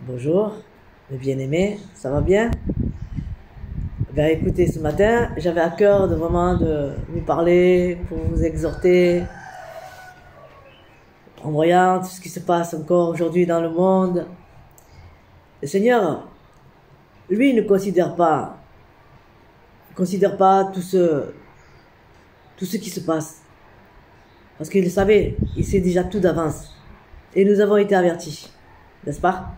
Bonjour, mes bien-aimés, ça va bien? Ben écoutez, ce matin, j'avais à cœur de vous parler, pour vous exhorter, en voyant tout ce qui se passe encore aujourd'hui dans le monde. Le Seigneur, lui, ne considère pas tout ce qui se passe. Parce qu'il le savait, il sait déjà tout d'avance. Et nous avons été avertis, n'est-ce pas?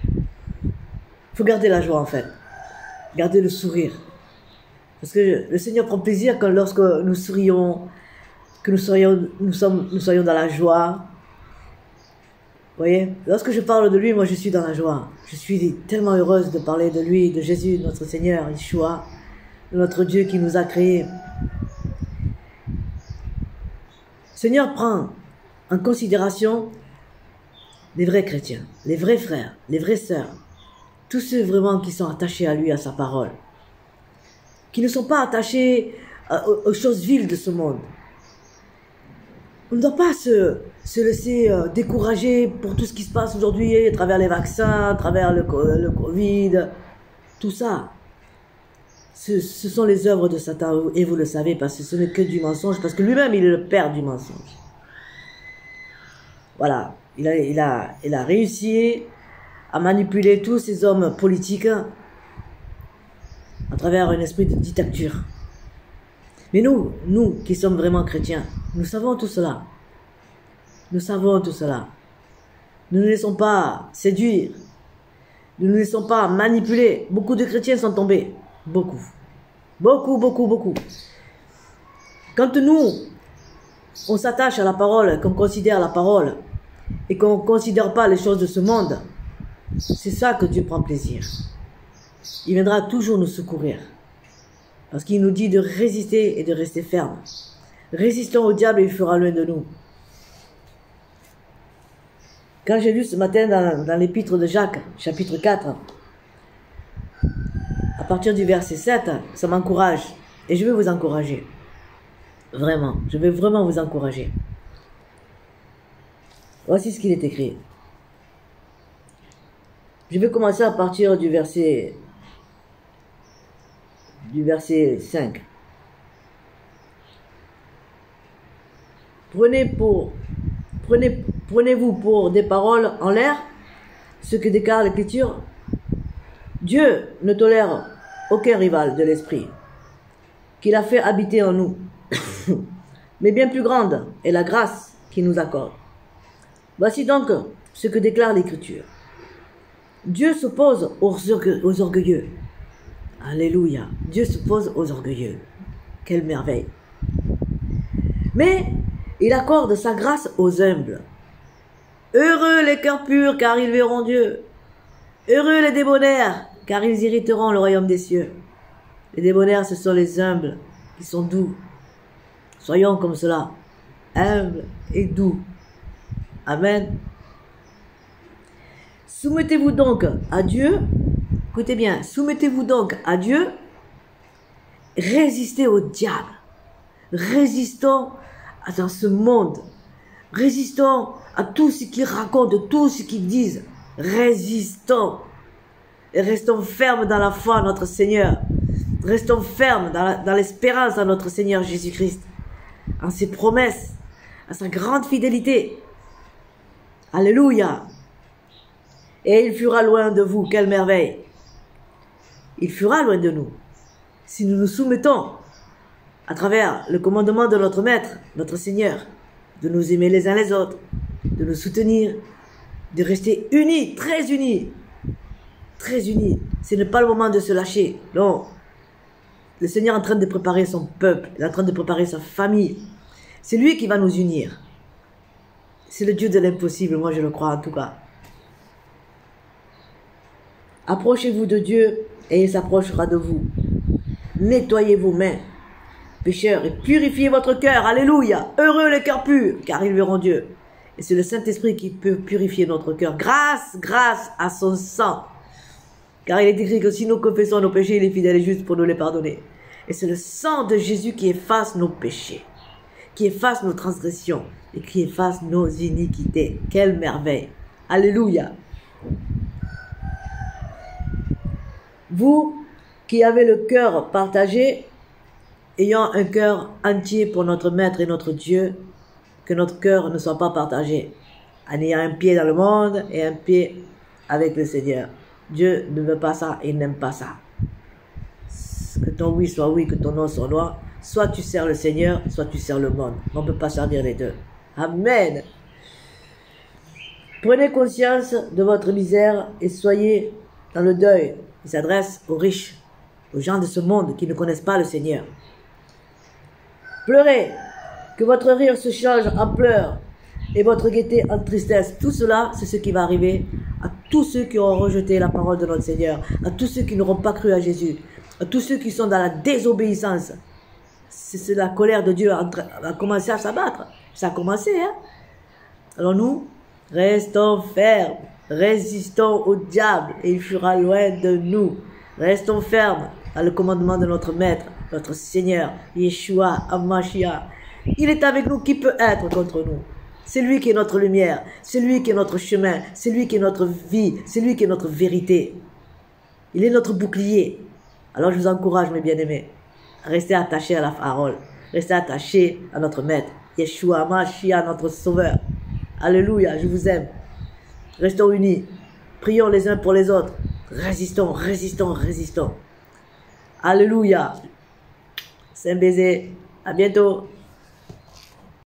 Il faut garder la joie en fait, garder le sourire. Parce que le Seigneur prend plaisir quand lorsque nous sourions, que nous soyons dans la joie. Vous voyez, lorsque je parle de lui, moi je suis dans la joie. Je suis tellement heureuse de parler de lui, de Jésus, notre Seigneur, Yeshua, notre Dieu qui nous a créés. Le Seigneur prend en considération les vrais chrétiens, les vrais frères, les vraies sœurs, tous ceux vraiment qui sont attachés à lui, à sa parole, qui ne sont pas attachés aux choses viles de ce monde. On ne doit pas se laisser décourager pour tout ce qui se passe aujourd'hui, à travers les vaccins, à travers le Covid, tout ça. Ce sont les œuvres de Satan, et vous le savez, parce que ce n'est que du mensonge, parce que lui-même, il est le père du mensonge. Voilà, il a réussi à manipuler tous ces hommes politiques à travers un esprit de dictature. Mais nous qui sommes vraiment chrétiens, nous savons tout cela. Nous savons tout cela. Nous ne nous laissons pas séduire. Nous ne nous laissons pas manipuler. Beaucoup de chrétiens sont tombés. Beaucoup. Beaucoup, beaucoup, beaucoup. Quand nous, on s'attache à la parole, qu'on considère la parole, et qu'on ne considère pas les choses de ce monde, c'est ça que Dieu prend plaisir. Il viendra toujours nous secourir. Parce qu'il nous dit de résister et de rester ferme. Résistons au diable et il fera loin de nous. Quand j'ai lu ce matin dans l'épître de Jacques, chapitre 4, à partir du verset 7, ça m'encourage. Et je vais vous encourager. Vraiment, je vais vraiment vous encourager. Voici ce qu'il est écrit. Je vais commencer à partir du verset 5. Prenez-vous pour des paroles en l'air, ce que déclare l'Écriture. Dieu ne tolère aucun rival de l'esprit, qu'il a fait habiter en nous. Mais bien plus grande est la grâce qu'il nous accorde. Voici donc ce que déclare l'Écriture. Dieu s'oppose aux orgueilleux. Alléluia. Dieu s'oppose aux orgueilleux. Quelle merveille. Mais il accorde sa grâce aux humbles. Heureux les cœurs purs, car ils verront Dieu. Heureux les débonnaires, car ils hériteront le royaume des cieux. Les débonnaires, ce sont les humbles, qui sont doux. Soyons comme cela, humbles et doux. Amen. Soumettez-vous donc à Dieu. Écoutez bien, soumettez-vous donc à Dieu. Résistez au diable. Résistons dans ce monde. Résistons à tout ce qu'ils racontent, tout ce qu'ils disent. Résistons. Et restons fermes dans la foi à notre Seigneur. Restons fermes dans l'espérance à notre Seigneur Jésus-Christ. En ses promesses, à sa grande fidélité. Alléluia. Et il fuira loin de vous. Quelle merveille. Il fuira loin de nous. Si nous nous soumettons à travers le commandement de notre Maître, notre Seigneur, de nous aimer les uns les autres, de nous soutenir, de rester unis, très unis. Très unis. Ce n'est pas le moment de se lâcher. Non. Le Seigneur est en train de préparer son peuple. Il est en train de préparer sa famille. C'est lui qui va nous unir. C'est le Dieu de l'impossible, moi je le crois en tout cas. Approchez-vous de Dieu et il s'approchera de vous. Nettoyez vos mains, pécheurs, et purifiez votre cœur. Alléluia. Heureux les cœurs purs, car ils verront Dieu. Et c'est le Saint-Esprit qui peut purifier notre cœur. Grâce à son sang. Car il est écrit que si nous confessons nos péchés, il est fidèle et juste pour nous les pardonner. Et c'est le sang de Jésus qui efface nos péchés, qui efface nos transgressions et qui efface nos iniquités. Quelle merveille. Alléluia. Vous qui avez le cœur partagé, ayant un cœur entier pour notre Maître et notre Dieu, que notre cœur ne soit pas partagé, en ayant un pied dans le monde et un pied avec le Seigneur. Dieu ne veut pas ça, il n'aime pas ça. Que ton oui soit oui, que ton non soit non. Soit tu sers le Seigneur, soit tu sers le monde. On ne peut pas servir les deux. Amen. Prenez conscience de votre misère et soyez dans le deuil. Il s'adresse aux riches, aux gens de ce monde qui ne connaissent pas le Seigneur. Pleurez, que votre rire se change en pleurs et votre gaieté en tristesse. Tout cela, c'est ce qui va arriver à tous ceux qui auront rejeté la parole de notre Seigneur, à tous ceux qui n'auront pas cru à Jésus, à tous ceux qui sont dans la désobéissance. C'est la colère de Dieu a commencé à s'abattre. Ça a commencé, hein. Alors nous, restons fermes, résistons au diable et il fuira loin de nous. Restons fermes à le commandement de notre Maître, notre Seigneur, Yeshua, Hamashiach. Il est avec nous, qui peut être contre nous? C'est lui qui est notre lumière, c'est lui qui est notre chemin, c'est lui qui est notre vie, c'est lui qui est notre vérité. Il est notre bouclier. Alors je vous encourage, mes bien-aimés, à rester attachés à la parole, rester attachés à notre Maître, Yeshua, Hamashiach, notre Sauveur. Alléluia, je vous aime. Restons unis, prions les uns pour les autres, résistons, résistons, résistons. Alléluia. C'est un baiser, à bientôt.